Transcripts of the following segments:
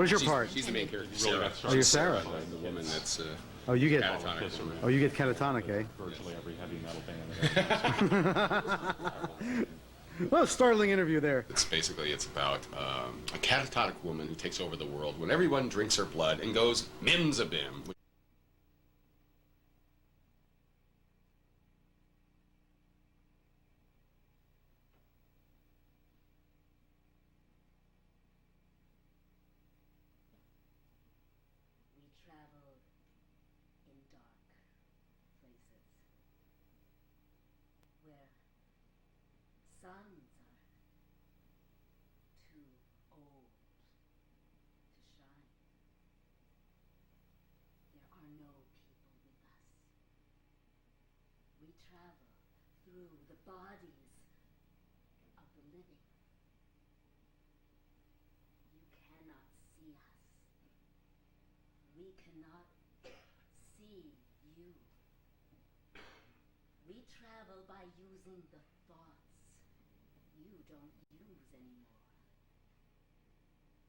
What is your part? She's the main character. Sarah. Oh, you're Sarah. The woman that's Oh, you get. catatonic woman. Oh, you get catatonic, eh? Virtually every heavy metal band. Well, startling interview there. It's about a catatonic woman who takes over the world when everyone drinks her blood and goes MIMZABIM. We traveled in dark places where suns are too old to shine. There are no people with us. We travel through the bodies of the living. You cannot see us. We cannot see you. We travel by using the thoughts you don't use anymore.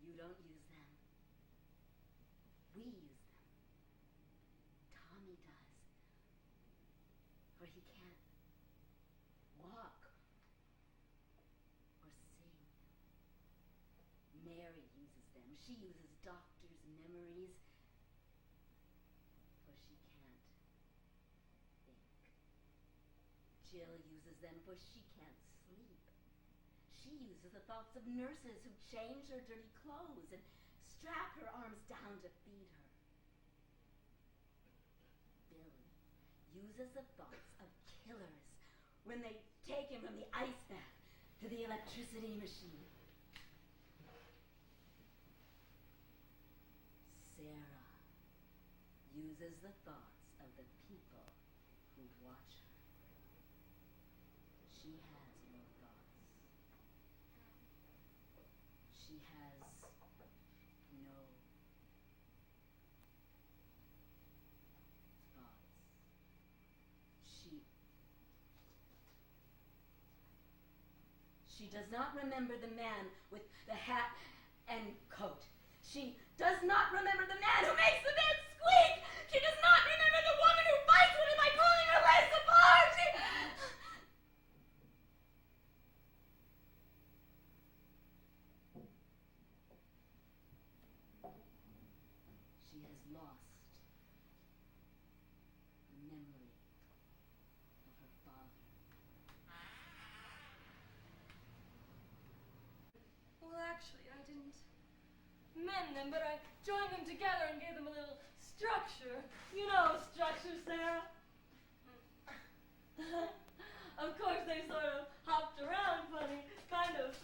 You don't use them. We use them. Tommy does. For he can't walk or sing. Mary uses them. She uses doctors' memories. For she can't think. Jill uses them for she can't sleep. She uses the thoughts of nurses who change her dirty clothes and strap her arms down to feed her. Billy uses the thoughts of killers when they take him from the ice bath to the electricity machine. Sarah uses the thoughts of the people who watch her. She has no thoughts. She has no thoughts. She does not remember the man with the hat and coat. She does not remember the man who makes the bed squeak. She does not remember the woman who fights with him by pulling her legs apart. She has lost the memory of her father. Well, actually, I didn't mend them, but I joined them together and gave them a little structure. You know structure, Sarah. Of course, they sort of hopped around funny, kind of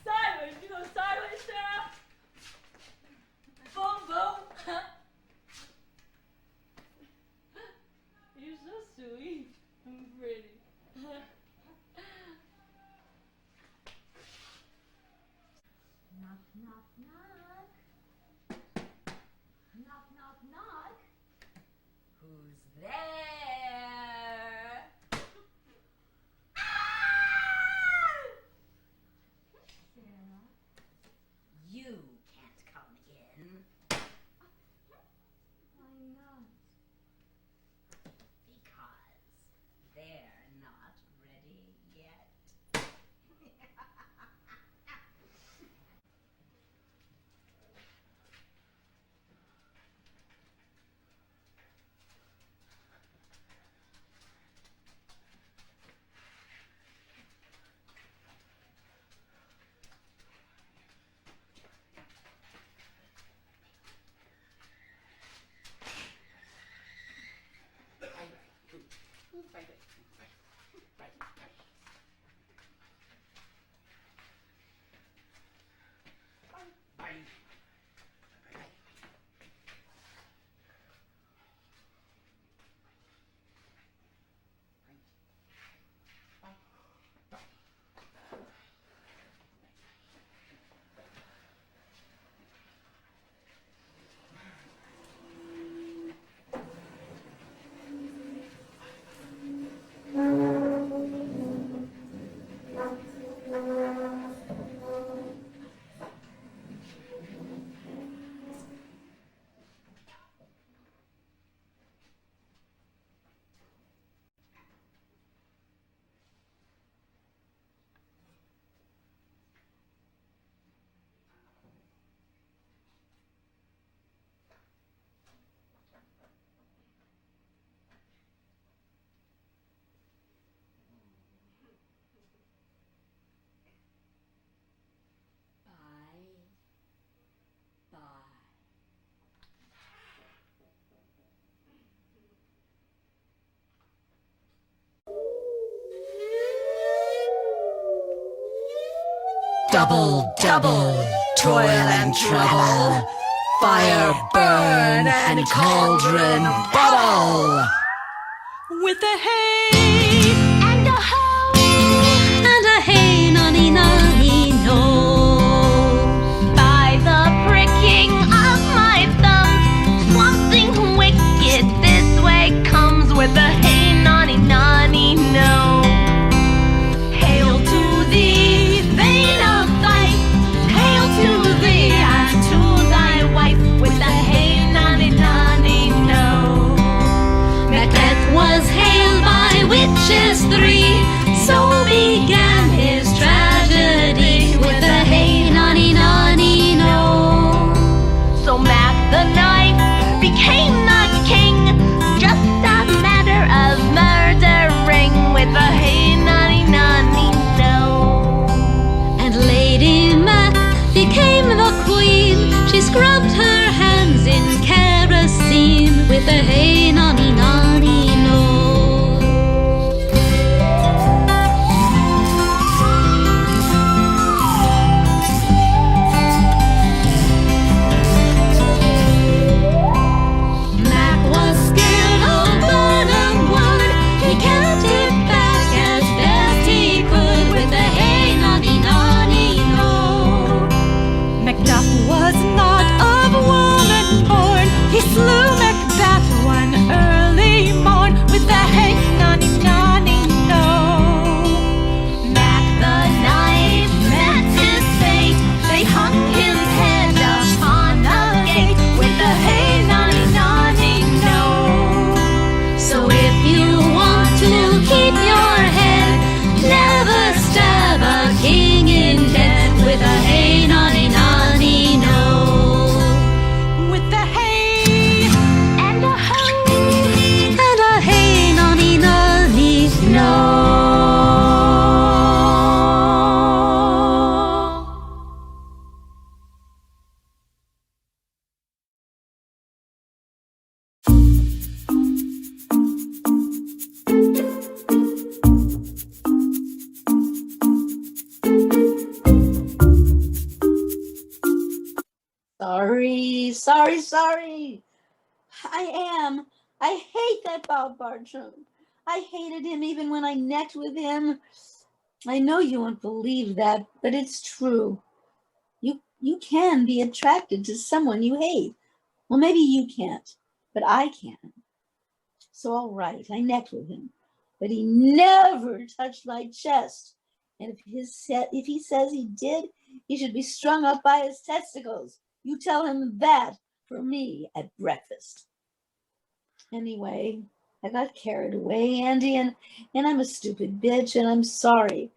sideways. You know sideways, Sarah? Boom, boom. You're so sweet and pretty. Knock, knock, knock. Knock, knock, knock. Who's there? Sarah, you can't come in. Why not? Because they're not ready yet. Double, double, toil and trouble, fire burn and cauldron bubble. With a hay And a hoe. and a hay, nonny, nonny, no. By the pricking of my thumb, something wicked this way comes with a hey nonny nonny no. Hail to thee, vein of fight. Hail to thee and to thy wife with a hey nonny nonny no. Macbeth was hailed by witches three, so began his tragedy with a hey nonny nonny no. So Mac the knight became the king, just a matter of murdering with a hey nonny nonny no. And Lady Mac became the queen. She scrubbed her hands in kerosene with a hey nonny nonny no. Mac was scared of Burnham Wood. He kept it back as best he could with a hey nonny nonny no. Macduff was not of woman born. He slew Macbeth one early morn with a hey nonny nonny no. Mac the knight met his fate. They hung his head upon a gate with a hey nonny nonny no. So if you want to keep your head, never stab a king in bed with a hey nonny nonny no. With the hay And a hoe. and a hey nonny nonny no. Sorry. I hate that Bob Bartram. I hated him even when I necked with him. I know you won't believe that, but it's true. You can be attracted to someone you hate. Well, maybe you can't, but I can. So all right, I necked with him, but he never touched my chest. And if he says he did, he should be strung up by his testicles. You tell him that for me at breakfast. Anyway, I got carried away, Andy, and I'm a stupid bitch, and I'm sorry.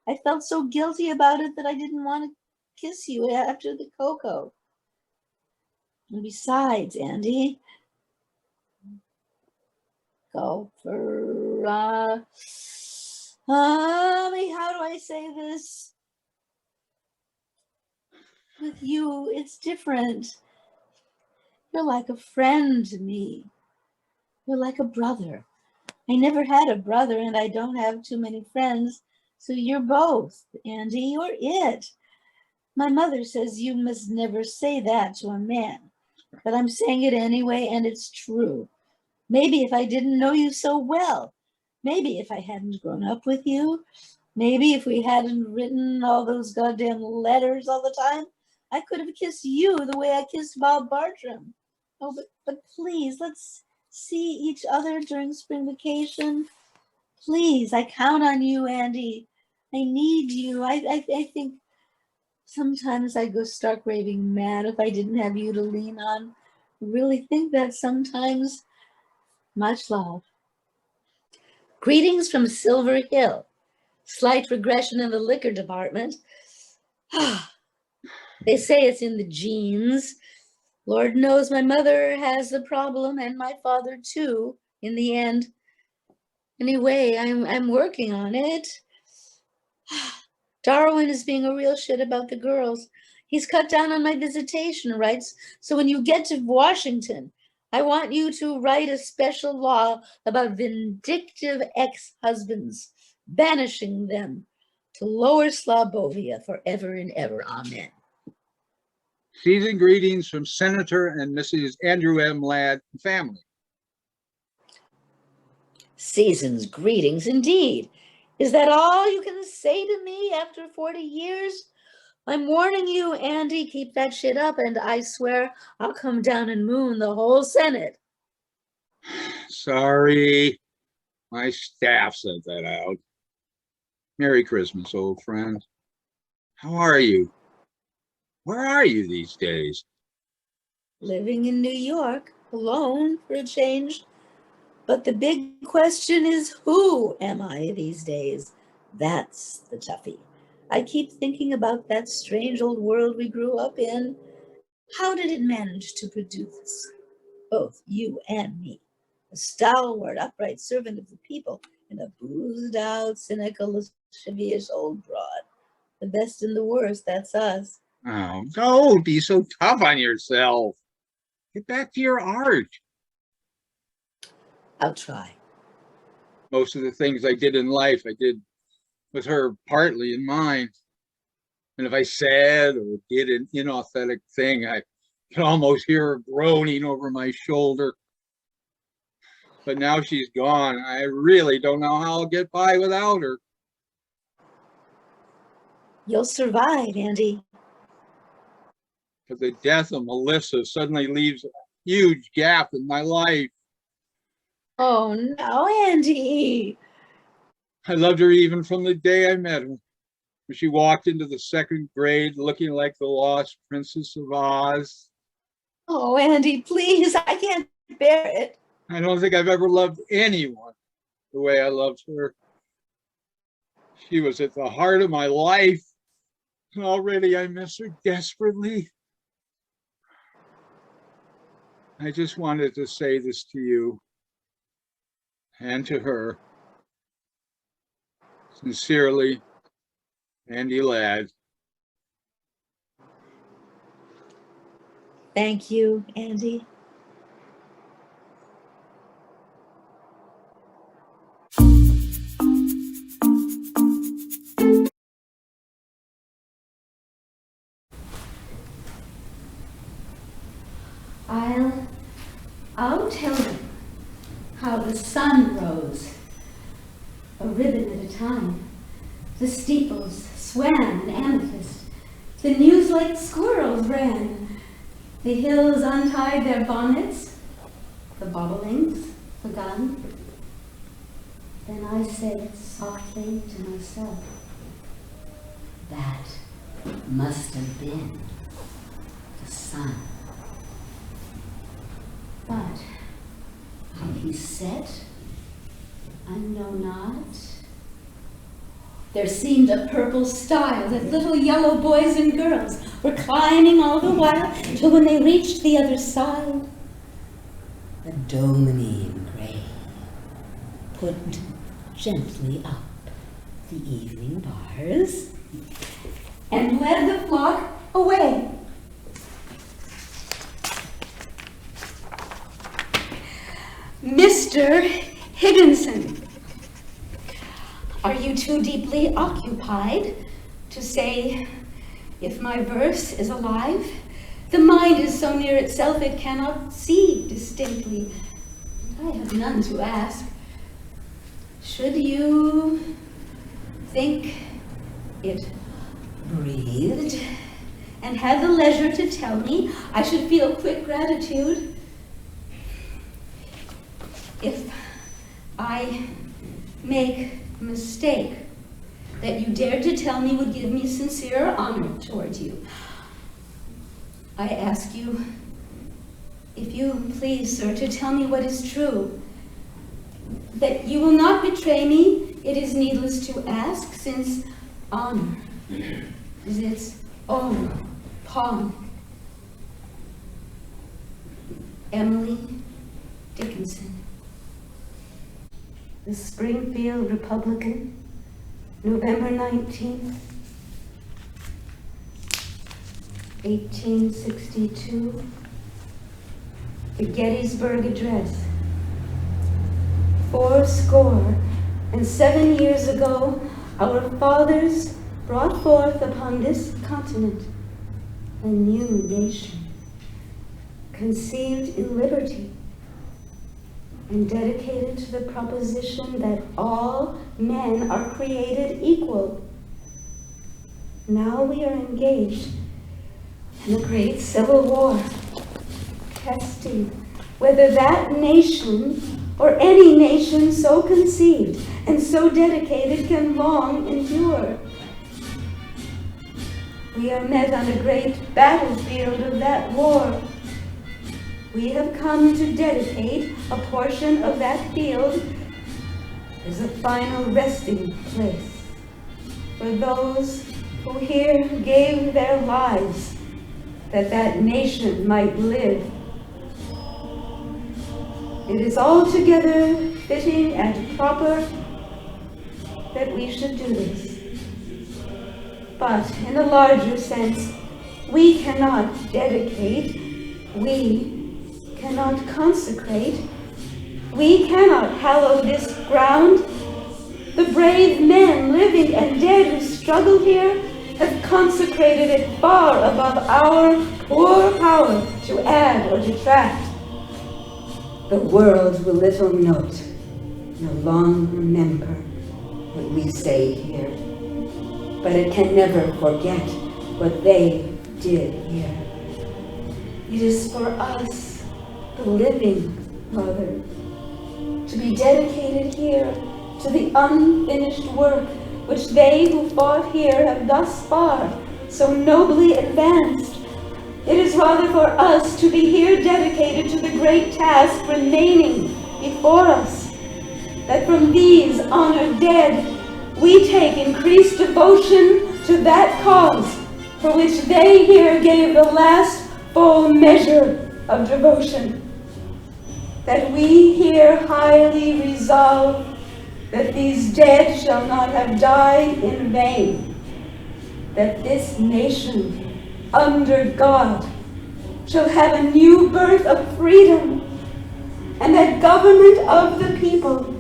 I felt so guilty about it that I didn't want to kiss you after the cocoa. And besides, Andy, go for, how do I say this? With you, it's different. You're like a friend to me. You're like a brother. I never had a brother, and I don't have too many friends, so you're both, Andy. You're it. My mother says you must never say that to a man, but I'm saying it anyway, and it's true. Maybe if I didn't know you so well, maybe if I hadn't grown up with you, maybe if we hadn't written all those goddamn letters all the time, I could have kissed you the way I kissed Bob Bartram. Oh, but please, let's see each other during spring vacation. Please, I count on you, Andy. I need you. I think sometimes I'd go stark raving mad if I didn't have you to lean on. I really think that sometimes. Much love. Greetings from Silver Hill. Slight regression in the liquor department. They say it's in the genes. Lord knows my mother has the problem, and my father too, in the end. Anyway, I'm working on it. Darwin is being a real shit about the girls. He's cut down on my visitation rights, so when you get to Washington, I want you to write a special law about vindictive ex-husbands, banishing them. to Lower Slobovia forever and ever. Amen. Season greetings from Senator and Mrs. Andrew M. Ladd and family. Season's greetings indeed. Is that all you can say to me after 40 years? I'm warning you, Andy, keep that shit up, and I swear I'll come down and moon the whole Senate. Sorry, my staff sent that out. Merry Christmas, old friend. How are you? Where are you these days? Living in New York, alone for a change. But the big question is, who am I these days? That's the toughie. I keep thinking about that strange old world we grew up in. How did it manage to produce both you and me? A stalwart, upright servant of the people, and a boozed out, cynical, lascivious old broad. The best and the worst, that's us. Oh, don't be so tough on yourself. Get back to your art. I'll try. Most of the things I did in life, I did with her partly in mind. And if I said or did an inauthentic thing, I could almost hear her groaning over my shoulder. But now she's gone. I really don't know how I'll get by without her. You'll survive, Andy. But the death of Melissa suddenly leaves a huge gap in my life. Oh no, Andy. I loved her even from the day I met her. When she walked into the second grade looking like the lost Princess of Oz. Oh, Andy, please, I can't bear it. I don't think I've ever loved anyone the way I loved her. She was at the heart of my life. And already I miss her desperately. I just wanted to say this to you and to her. Sincerely, Andy Ladd. Thank you, Andy. I'll tell you how the sun rose, a ribbon at a time. The steeples swam in amethyst. The news like squirrels ran. The hills untied their bonnets. The bobblings begun. Then I said softly to myself, that must have been the sun. But how he set, I know not. There seemed a purple stile that little yellow boys and girls were climbing all the while, till when they reached the other side, the dominine gray put gently up the evening bars and led the flock away. Mr. Higginson, are you too deeply occupied to say if my verse is alive? The mind is so near itself it cannot see distinctly. I have none to ask. Should you think it breathed and had the leisure to tell me, I should feel quick gratitude. If I make a mistake that you dared to tell me would give me sincere honor towards you, I ask you, if you please, sir, to tell me what is true, that you will not betray me. It is needless to ask, since honor is its own pawn. Emily Dickinson. The Springfield Republican, November 19th, 1862. The Gettysburg Address. 74 years ago, our fathers brought forth upon this continent a new nation, conceived in liberty and dedicated to the proposition that all men are created equal. Now we are engaged in a great civil war, testing whether that nation or any nation so conceived and so dedicated can long endure. We are met on a great battlefield of that war. We have come to dedicate a portion of that field as a final resting place for those who here gave their lives that that nation might live. It is altogether fitting and proper that we should do this. But in a larger sense, we cannot dedicate, we cannot consecrate, we cannot hallow this ground. The brave men, living and dead, who struggle here have consecrated it far above our poor power to add or detract. The world will little note, nor long remember what we say here, but it can never forget what they did here. It is for us, the living, Mother, to be dedicated here to the unfinished work which they who fought here have thus far so nobly advanced. It is rather for us to be here dedicated to the great task remaining before us, that from these honored dead we take increased devotion to that cause for which they here gave the last full measure of devotion, that we here highly resolve that these dead shall not have died in vain, that this nation under God shall have a new birth of freedom, and that government of the people,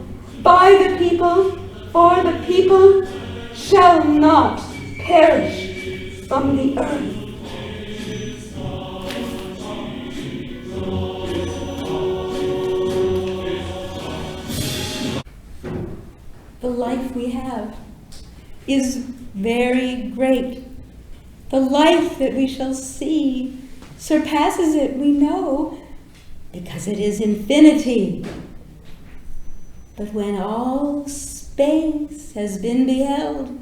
by the people, for the people, shall not perish from the earth. The life we have is very great. The life that we shall see surpasses it, we know, because it is infinity. But when all space has been beheld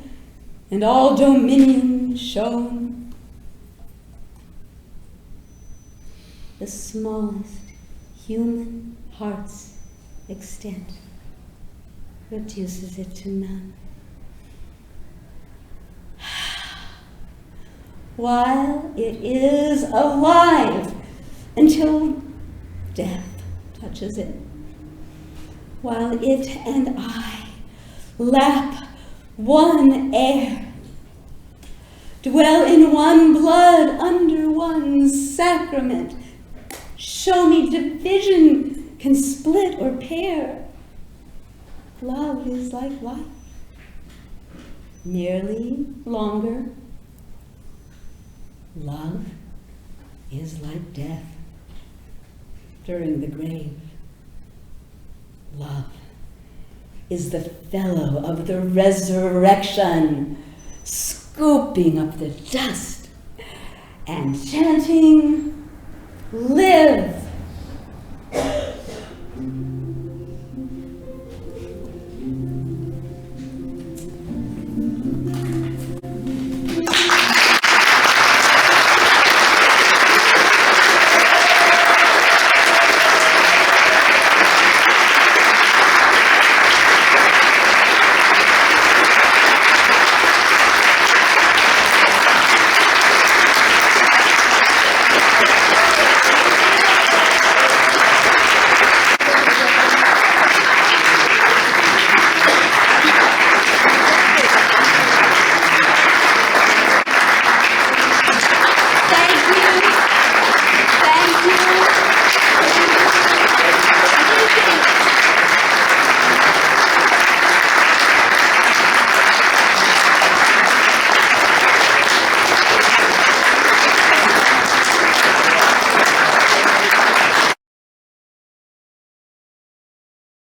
and all dominion shown, the smallest human heart's extent reduces it to none. While it is alive until death touches it, while it and I lap one air, dwell in one blood under one sacrament, show me division can split or pair. Love is like life, merely longer. Love is like death during the grave. Love is the fellow of the resurrection, scooping up the dust and chanting, "Live